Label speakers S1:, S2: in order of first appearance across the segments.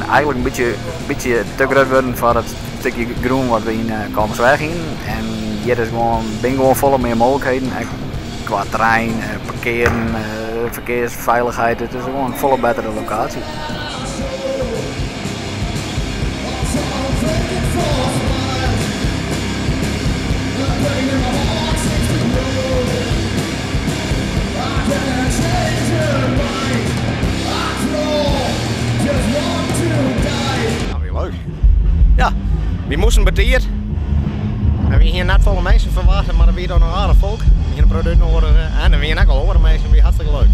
S1: eigenlijk een beetje te groot worden voor het stukje groen wat we in Kalmersweg in. En hier is gewoon volop meer mogelijkheden. Qua terrein, parkeren, verkeersveiligheid. Het is gewoon een volle betere locatie.
S2: Nou, weer leuk. Ja, we moesten betier. En we hier net volle mensen verwachten, maar er weer nog aardig volk. We hier een product nodig en er weer ook al horen mensen, weer hartstikke leuk.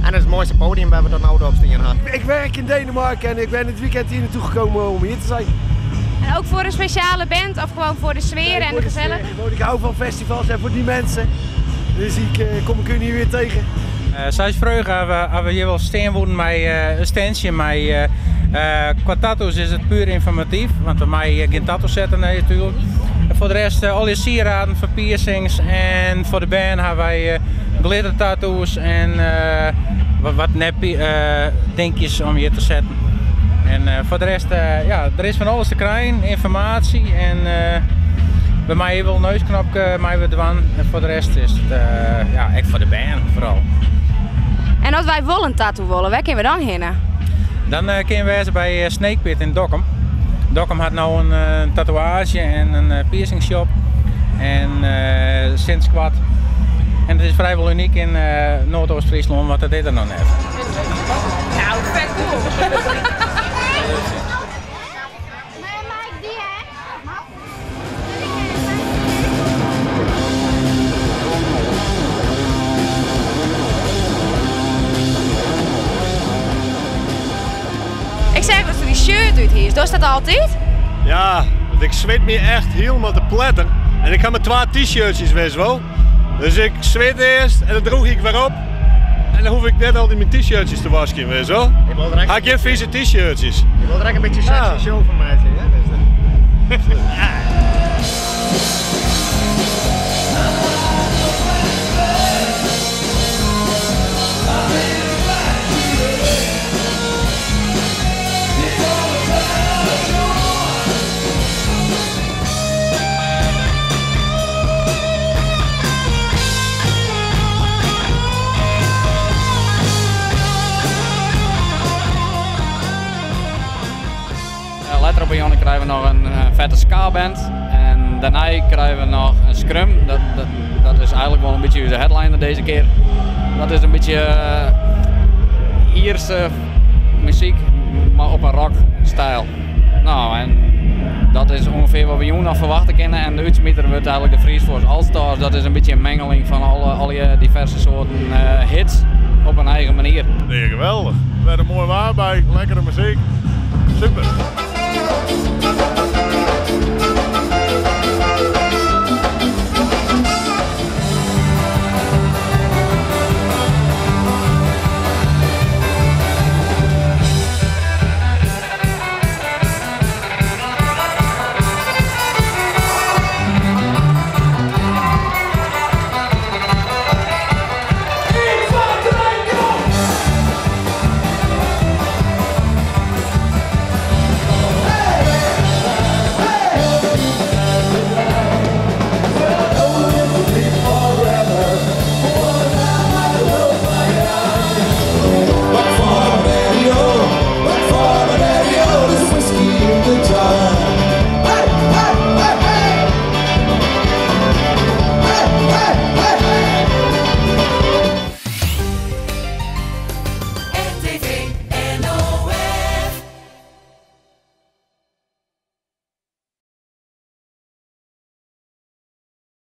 S2: En het is het mooiste podium waar we tot nu op staan gehad.
S3: Ik werk in Denemarken en ik ben het weekend hier naartoe gekomen om hier te zijn.
S4: En ook voor een speciale band of gewoon voor de sfeer en de gezellig?
S3: Ik hou van festivals en voor die mensen. Dus kom ik hier weer tegen.
S5: Zoals vroeger hebben we hier wel steen worden met een standje. Qua tattoos is het puur informatief, want we mogen geen tattoos zetten natuurlijk. En voor de rest al je sieraden voor piercings en voor de band hebben wij glitter tattoos en wat nep dingetjes om hier te zetten. En voor de rest, ja, er is van alles te krijgen, informatie en bij mij hier wel een neusknopje mij we doen. En voor de rest is het ja, echt voor de band vooral.
S4: En als wij wel een tattoo willen, waar kunnen we dan heen?
S5: Dan kunnen we wezen bij Snake Pit in Dokkum. Dokkum had nou een tatoeage en een piercing shop. En sinds kwart. En het is vrijwel uniek in Noordoost-Friesland wat dit er nog heeft.
S4: Nou, vet cool! Ik zeg dat ze die shirt uit hier. Doe dat altijd?
S6: Ja, ik zweet me echt helemaal te pletter. En ik ga met 2 t-shirtjes wees wel. Dus ik zweet eerst en dan droeg ik weer op. En dan hoef ik net altijd mijn t-shirtjes te wassen, weet je wel. Ga ik geen vieze t-shirtjes.
S2: Je wilt er ook een beetje sexy show van mij zien, hè? Dus,
S7: Later op een jaar krijgen we nog een vette ska-band en daarna krijgen we nog een scrum. Dat is eigenlijk wel een beetje de headliner deze keer. Dat is een beetje Ierse muziek, maar op een rockstijl. Nou, en dat is ongeveer wat we hier nog verwachten kunnen. En de uitsmieter wordt eigenlijk de Freeze Force All-Stars. Dat is een beetje een mengeling van al je diverse soorten hits op een eigen manier.
S6: Nee, geweldig. Er werd een mooi waar bij, lekkere muziek. Super.